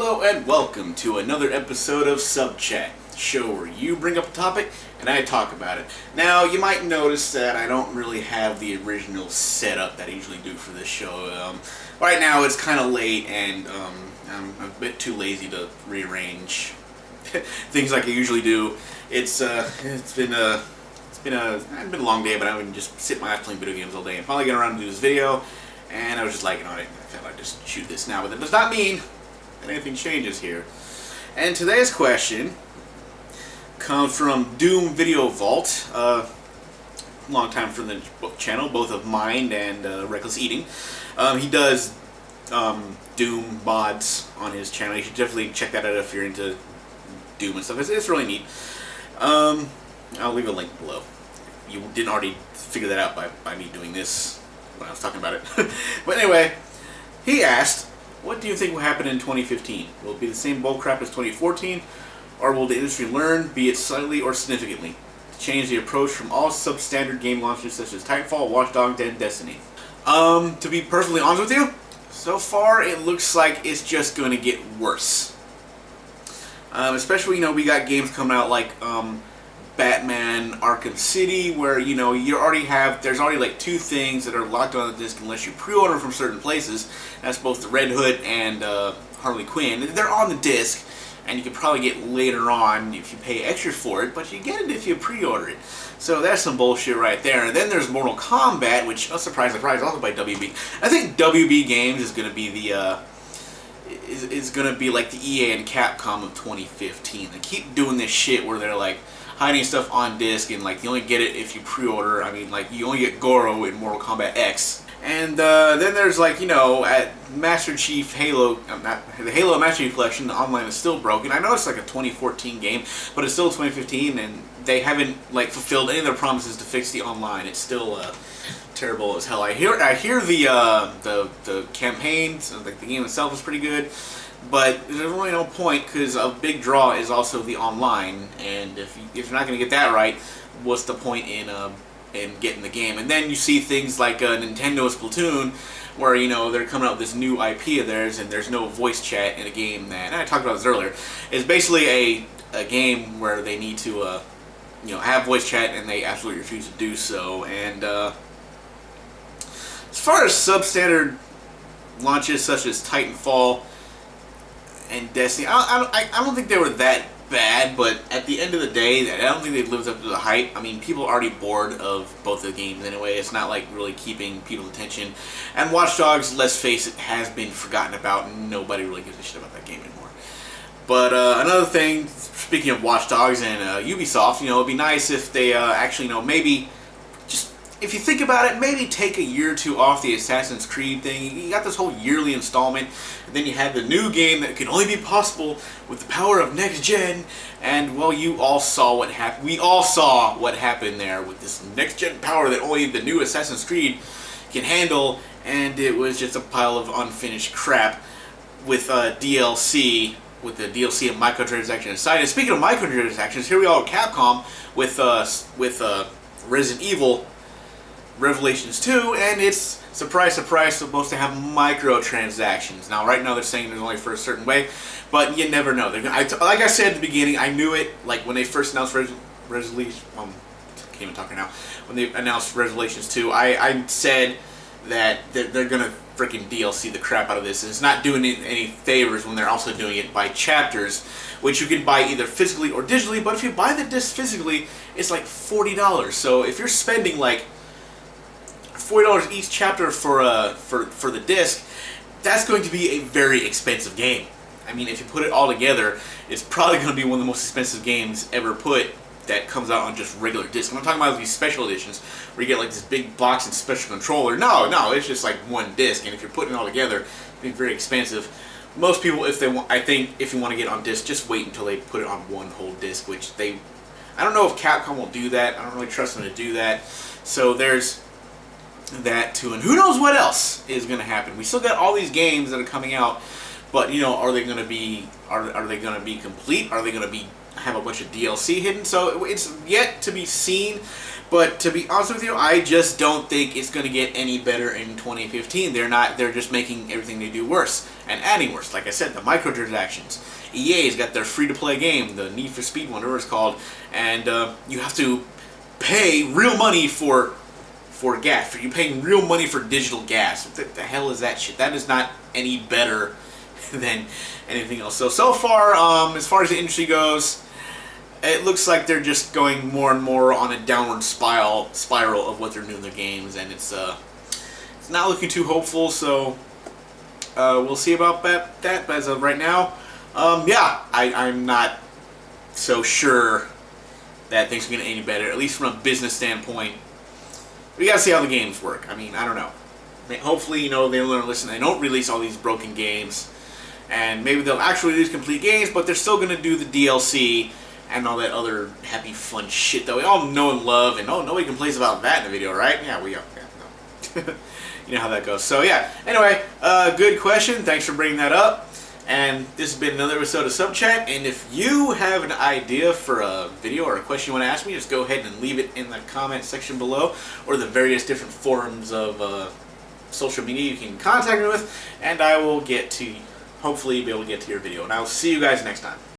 Hello and welcome to another episode of Subchat, the show where you bring up a topic and I talk about it. Now, you might notice that I don't really have the original setup that I usually do for this show. Right now it's kind of late and I'm a bit too lazy to rearrange things like I usually do. It's been a long day, but I would just sit my ass playing video games all day and finally get around to do this video. And I was just liking on it. I felt I'd just shoot this now, but that does not mean that anything changes here. And today's question comes from Doom Video Vault, long time from the channel, both of Mind and Reckless Eating. He does Doom mods on his channel. You should definitely check that out if you're into Doom and stuff. It's really neat. I'll leave a link below. You didn't already figure that out by me doing this when I was talking about it. But anyway, he asked, what do you think will happen in 2015? Will it be the same bullcrap as 2014? Or will the industry learn, be it slightly or significantly, to change the approach from all substandard game launches such as Titanfall, Watch Dogs, and Destiny? To be perfectly honest with you, so far it looks like it's just going to get worse. Especially, we got games coming out like Batman Arkham City, where there's already like two things that are locked on the disc unless you pre-order from certain places. That's both the Red Hood and Harley Quinn. They're on the disc, and you can probably get later on if you pay extra for it, but you get it if you pre-order it. So that's some bullshit right there. And then there's Mortal Kombat, which, surprise, surprise, also by WB. I think WB Games is going to be the is going to be like the EA and Capcom of 2015. They keep doing this shit where they're like hiding stuff on disc, and like you only get it if you pre-order. I mean, like you only get Goro in Mortal Kombat X. And then there's like, at Master Chief Halo, the Halo Master Chief Collection, the online is still broken. I know it's like a 2014 game, but it's still 2015, and they haven't like fulfilled any of their promises to fix the online. It's still terrible as hell. I hear the campaign, so like the game itself is pretty good. But there's really no point, because a big draw is also the online, and if you're not going to get that right, what's the point in getting the game? And then you see things like Nintendo Splatoon, where they're coming out with this new IP of theirs, and there's no voice chat in a game that, and I talked about this earlier, it's basically a game where they need to have voice chat, and they absolutely refuse to do so. And as far as substandard launches such as Titanfall and Destiny, I don't think they were that bad, but at the end of the day, I don't think they lived up to the hype. I mean, people are already bored of both the games anyway. It's not like really keeping people's attention. And Watch Dogs, let's face it, has been forgotten about, and nobody really gives a shit about that game anymore. But another thing, speaking of Watch Dogs and Ubisoft, it'd be nice if they actually, maybe just, if you think about it, maybe take a year or two off the Assassin's Creed thing. You got this whole yearly installment, and then you have the new game that can only be possible with the power of next gen. And well, you all saw what happened. We all saw what happened there with this next gen power that only the new Assassin's Creed can handle, and it was just a pile of unfinished crap with DLC. With the DLC and microtransactions aside. And speaking of microtransactions, here we are at Capcom with Resident Evil Revelations 2, and it's, surprise, surprise, supposed to have microtransactions. Now, right now they're saying there's only for a certain way, but you never know. Like I said at the beginning, I knew it, like when they first announced Revelations, can't even talk right now, when they announced Revelations 2, I said that they're going to freaking DLC the crap out of this. And it's not doing it any favors when they're also doing it by chapters, which you can buy either physically or digitally, but if you buy the disc physically, it's like $40. So if you're spending like $40 each chapter for the disc, that's going to be a very expensive game. I mean, if you put it all together, it's probably going to be one of the most expensive games ever put that comes out on just regular disc. I'm not talking about these special editions where you get like this big box and special controller. No, it's just like one disc, and if you're putting it all together, it'd be very expensive. Most people, if you want to get on disc, just wait until they put it on one whole disc, which I don't know if Capcom will do that. I don't really trust them to do that. So there's that too, and who knows what else is going to happen. We still got all these games that are coming out, but are they going to be complete? Are they going to have a bunch of DLC hidden? So it's yet to be seen. But to be honest with you, I just don't think it's going to get any better in 2015. They're just making everything they do worse and adding worse. Like I said, the microtransactions. EA's got their free-to-play game, the Need for Speed, whatever it's called, and you have to pay real money for gas. You're paying real money for digital gas. What the hell is that shit? That is not any better than anything else. So far as the industry goes, it looks like they're just going more and more on a downward spiral of what they're doing in their games, and it's not looking too hopeful. So we'll see about that. But as of right now, yeah, I'm not so sure that things are going to get any better, at least from a business standpoint. We gotta see how the games work. I mean, I don't know. Hopefully, they learn to listen. They don't release all these broken games, and maybe they'll actually release complete games, but they're still gonna do the DLC and all that other happy, fun shit that we all know and love. And nobody complains about that in the video, right? Yeah, we are. Yeah, no. You know how that goes. So yeah. Anyway, good question. Thanks for bringing that up. And this has been another episode of SubChat, and if you have an idea for a video or a question you want to ask me, just go ahead and leave it in the comment section below, or the various different forums of social media you can contact me with, and I will hopefully be able to get to your video. And I will see you guys next time.